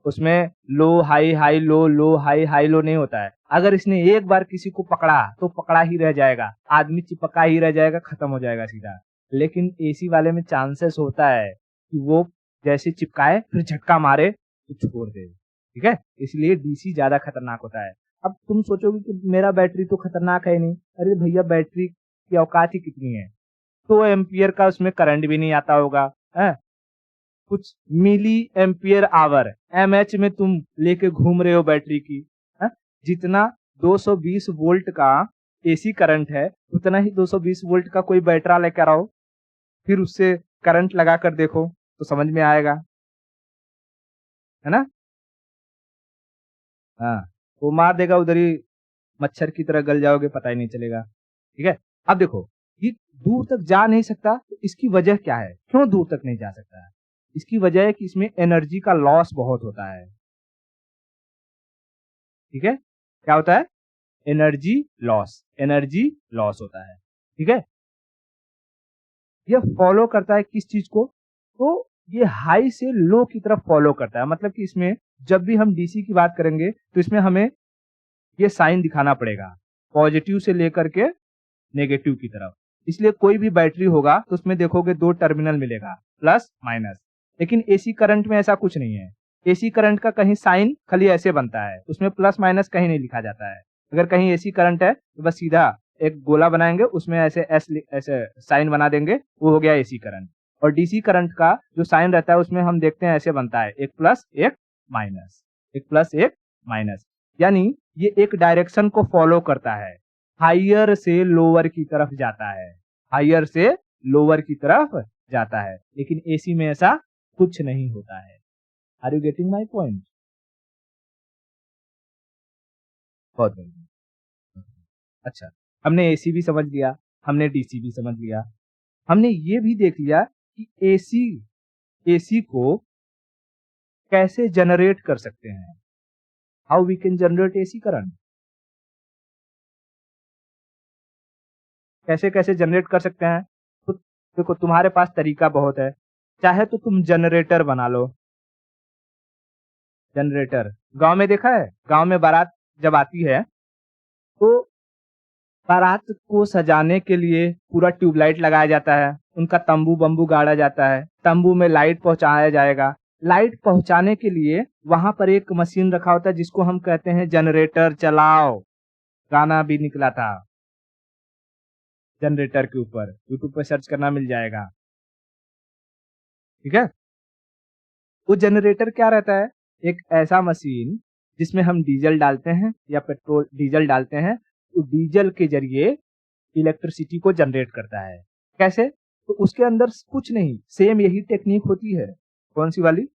उसमें, लो हाई हाई लो, लो हाई हाई लो नहीं होता है। अगर इसने एक बार किसी को पकड़ा तो पकड़ा ही रह जाएगा, आदमी चिपका ही रह जाएगा, खत्म हो जाएगा सीधा। लेकिन एसी वाले में चांसेस होता है कि वो जैसे चिपकाए फिर झटका मारे तो छोड़ दे, ठीक है। इसलिए डीसी ज्यादा खतरनाक होता है। अब तुम सोचोगे कि मेरा बैटरी तो खतरनाक है नहीं। अरे भैया बैटरी की औकात ही कितनी है, 2 एम्पियर का उसमें करंट भी नहीं आता होगा, है कुछ मिली एम्पियर आवर, एमएच में तुम लेके घूम रहे हो बैटरी की, है? जितना 220 वोल्ट का एसी करंट है उतना ही 220 वोल्ट का कोई बैटरा लेकर आओ, फिर उससे करंट लगा कर देखो तो समझ में आएगा, है ना। हाँ, वो मार देगा उधर ही, मच्छर की तरह गल जाओगे, पता ही नहीं चलेगा, ठीक है। अब देखो, ये दूर तक जा नहीं सकता, तो इसकी वजह क्या है? क्यों दूर तक नहीं जा सकता है? इसकी वजह है कि इसमें एनर्जी का लॉस बहुत होता है। ठीक है, क्या होता है? एनर्जी लॉस होता है। ठीक है, यह फॉलो करता है किस चीज को? तो ये हाई से लो की तरफ फॉलो करता है। मतलब कि इसमें जब भी हम डीसी की बात करेंगे तो इसमें हमें ये साइन दिखाना पड़ेगा, पॉजिटिव से लेकर के नेगेटिव की तरफ। इसलिए कोई भी बैटरी होगा तो उसमें देखोगे 2 टर्मिनल मिलेगा, प्लस माइनस। लेकिन एसी करंट में ऐसा कुछ नहीं है। एसी करंट का कहीं साइन खाली ऐसे बनता है, उसमें प्लस माइनस कहीं नहीं लिखा जाता है। अगर कहीं एसी करंट है तो बस सीधा एक गोला बनाएंगे, उसमें ऐसे ऐसे साइन बना देंगे, वो हो गया एसी करंट। और डीसी करंट का जो साइन रहता है उसमें हम देखते हैं ऐसे बनता है, एक प्लस एक माइनस, एक प्लस एक माइनस। यानी ये एक डायरेक्शन को फॉलो करता है, हाइयर से लोअर की तरफ जाता है, हाइयर से लोअर की तरफ जाता है। लेकिन एसी में ऐसा कुछ नहीं होता है। Are you getting my point? बहुत बढ़िया। अच्छा, हमने एसी भी समझ लिया, हमने डीसी भी समझ लिया, हमने ये भी देख लिया कि एसी को कैसे जनरेट कर सकते हैं, how we can generate AC current. कैसे कैसे जनरेट कर सकते हैं? तो देखो, तुम्हारे पास तरीका बहुत है। चाहे तो तुम जनरेटर बना लो। जनरेटर गांव में देखा है, गांव में बारात जब आती है तो बारात को सजाने के लिए पूरा ट्यूबलाइट लगाया जाता है, उनका तंबू बम्बू गाड़ा जाता है, तंबू में लाइट पहुंचाया जाएगा। लाइट पहुंचाने के लिए वहां पर एक मशीन रखा होता है जिसको हम कहते हैं जनरेटर चलाओ। गाना भी निकला था जनरेटर के ऊपर, यूट्यूब पर सर्च करना मिल जाएगा। ठीक है, वो जनरेटर क्या रहता है? एक ऐसा मशीन जिसमें हम डीजल डालते हैं या पेट्रोल, डीजल डालते हैं, तो डीजल के जरिए इलेक्ट्रिसिटी को जनरेट करता है। कैसे? तो उसके अंदर कुछ नहीं, सेम यही टेक्निक होती है। कौन सी वाली?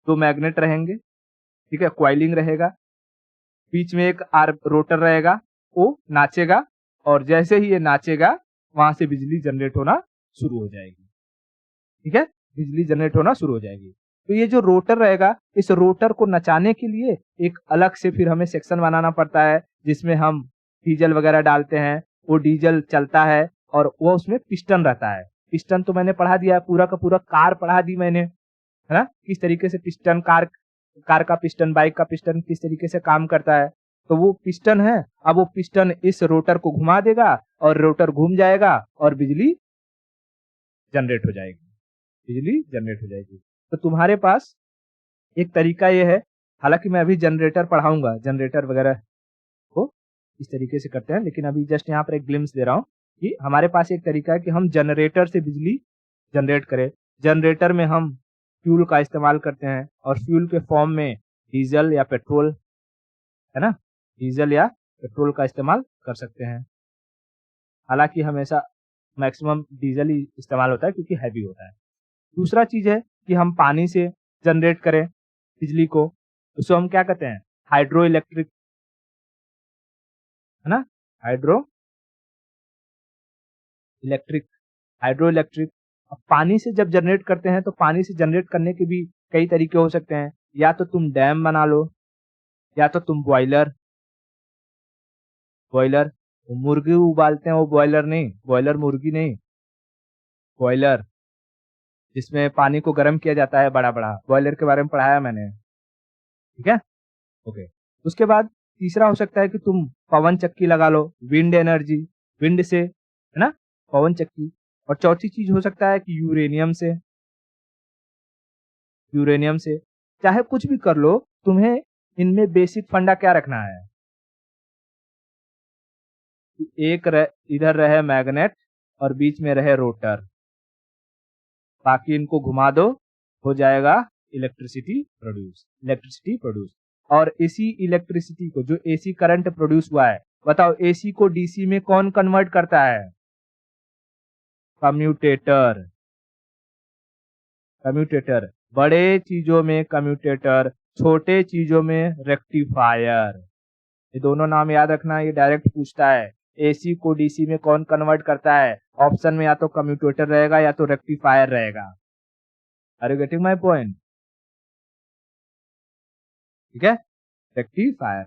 2 मैग्नेट रहेंगे, ठीक है, क्वाइलिंग रहेगा, बीच में एक आर रोटर रहेगा, वो नाचेगा, और जैसे ही ये नाचेगा वहां से बिजली जनरेट होना शुरू हो जाएगी। ठीक है, बिजली जनरेट होना शुरू हो जाएगी। तो ये जो रोटर रहेगा, इस रोटर को नचाने के लिए एक अलग से फिर हमें सेक्शन बनाना पड़ता है जिसमें हम डीजल वगैरह डालते हैं, वो डीजल चलता है और वो उसमें पिस्टन रहता है। पिस्टन तो मैंने पढ़ा दिया, पूरा का पूरा कार पढ़ा दी मैंने, है ना, किस तरीके से पिस्टन, कार का पिस्टन, बाइक का पिस्टन किस तरीके से काम करता है। तो वो पिस्टन है, अब वो पिस्टन इस रोटर को घुमा देगा और रोटर घूम जाएगा और बिजली जनरेट हो जाएगी, बिजली जनरेट हो जाएगी। तो तुम्हारे पास एक तरीका ये है, हालांकि मैं अभी जनरेटर पढ़ाऊंगा, जनरेटर वगैरह को इस तरीके से करते हैं, लेकिन अभी जस्ट यहाँ पर एक ग्लिम्स दे रहा हूँ कि हमारे पास एक तरीका है कि हम जनरेटर से बिजली जनरेट करें। जनरेटर में हम फ्यूल का इस्तेमाल करते हैं और फ्यूल के फॉर्म में डीजल या पेट्रोल, है ना, डीजल या पेट्रोल का इस्तेमाल कर सकते हैं। हालांकि हमेशा मैक्सिमम डीजल ही इस्तेमाल होता है क्योंकि हैवी होता है। दूसरा चीज है कि हम पानी से जनरेट करें बिजली को, उसको हम क्या कहते हैं? हाइड्रो इलेक्ट्रिक, है ना, हाइड्रो इलेक्ट्रिक, हाइड्रो इलेक्ट्रिक। अब पानी से जब जनरेट करते हैं तो पानी से जनरेट करने के भी कई तरीके हो सकते हैं। या तो तुम डैम बना लो, या तो तुम बॉयलर, बॉयलर मुर्गी उबालते हैं, वो बॉयलर नहीं, बॉयलर मुर्गी नहीं, बॉयलर जिसमें पानी को गर्म किया जाता है, बड़ा बड़ा बॉयलर के बारे में पढ़ाया मैंने। ठीक है, ओके। उसके बाद तीसरा हो सकता है कि तुम पवन चक्की लगा लो, विंड एनर्जी, विंड से, है ना, पवन चक्की। और चौथी चीज हो सकता है कि यूरेनियम से, यूरेनियम से। चाहे कुछ भी कर लो, तुम्हें इनमें बेसिक फंडा क्या रखना है कि इधर रहे मैग्नेट और बीच में रहे रोटर, बाकी इनको घुमा दो, हो जाएगा इलेक्ट्रिसिटी प्रोड्यूस, इलेक्ट्रिसिटी प्रोड्यूस। और इसी इलेक्ट्रिसिटी को, जो एसी करंट प्रोड्यूस हुआ है, बताओ एसी को डीसी में कौन कन्वर्ट करता है? Commutator, commutator. बड़े चीजों में कम्यूटेटर, छोटे चीजों में रेक्टिफायर। ये दोनों नाम याद रखना, ये डायरेक्ट पूछता है एसी को डीसी में कौन कन्वर्ट करता है? ऑप्शन में या तो कम्यूटेटर रहेगा या तो रेक्टिफायर रहेगा। Are you getting my point? ठीक है, रेक्टिफायर।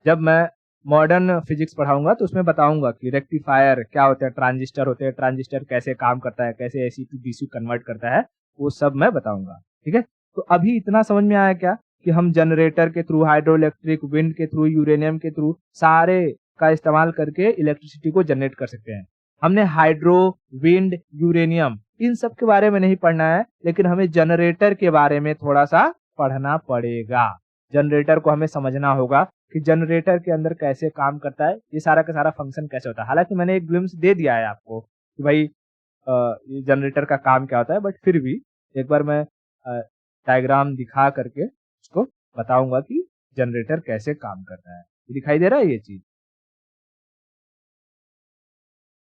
जब मैं मॉडर्न फिजिक्स पढ़ाऊंगा तो उसमें बताऊंगा कि रेक्टिफायर क्या होता है, ट्रांजिस्टर होते हैं, ट्रांजिस्टर कैसे काम करता है, कैसे एसी टू डीसी कन्वर्ट करता है, वो सब मैं बताऊंगा। ठीक है, तो अभी इतना समझ में आया क्या कि हम जनरेटर के थ्रू, हाइड्रो इलेक्ट्रिक, विंड के थ्रू, यूरेनियम के थ्रू सारे का इस्तेमाल करके इलेक्ट्रिसिटी को जनरेट कर सकते हैं। हमने हाइड्रो, विंड, यूरेनियम इन सब के बारे में नहीं पढ़ना है, लेकिन हमें जनरेटर के बारे में थोड़ा सा पढ़ना पड़ेगा। जनरेटर को हमें समझना होगा कि जनरेटर के अंदर कैसे काम करता है, ये सारा का सारा फंक्शन कैसे होता है। हालांकि मैंने एक ग्लिम्स दे दिया है आपको कि भाई ये जनरेटर का काम क्या होता है, बट फिर भी एक बार मैं डायग्राम दिखा करके उसको बताऊंगा कि जनरेटर कैसे काम करता है। दिखाई दे रहा है ये चीज?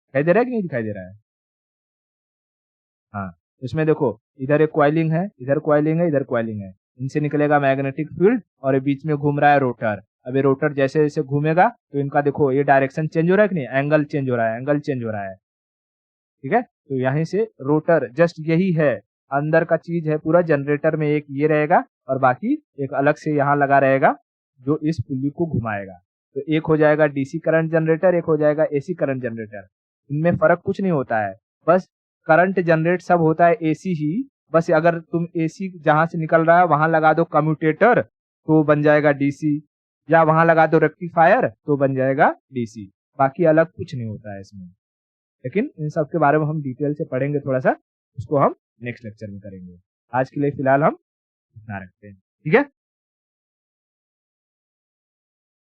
दिखाई दे रहा है कि नहीं दिखाई दे रहा है? हाँ, इसमें देखो, इधर एक कॉइलिंग है, इधर कॉइलिंग है, इधर कॉइलिंग है। इनसे निकलेगा मैग्नेटिक फील्ड और ये बीच में घूम रहा है रोटर। अब ये रोटर जैसे जैसे घूमेगा तो इनका देखो ये डायरेक्शन चेंज हो रहा है कि नहीं, एंगल चेंज हो रहा है, एंगल चेंज हो रहा है। ठीक है, तो यहीं से रोटर जस्ट यही है, अंदर का चीज है पूरा। जनरेटर में एक ये रहेगा और बाकी एक अलग से यहाँ लगा रहेगा जो इस पुल्ली को घुमाएगा। तो एक हो जाएगा डीसी करंट जनरेटर, एक हो जाएगा एसी करंट जनरेटर। इनमें फर्क कुछ नहीं होता है, बस करंट जनरेट सब होता है एसी ही। बस अगर तुम एसी जहां से निकल रहा है वहां लगा दो कम्यूटेटर तो बन जाएगा डीसी, या वहां लगा दो रेक्टिफायर तो बन जाएगा डीसी। बाकी अलग कुछ नहीं होता है इसमें। लेकिन इन सब के बारे में हम डिटेल से पढ़ेंगे थोड़ा सा, उसको हम नेक्स्ट लेक्चर में करेंगे। आज के लिए फिलहाल हम इतना रखते हैं। ठीक है।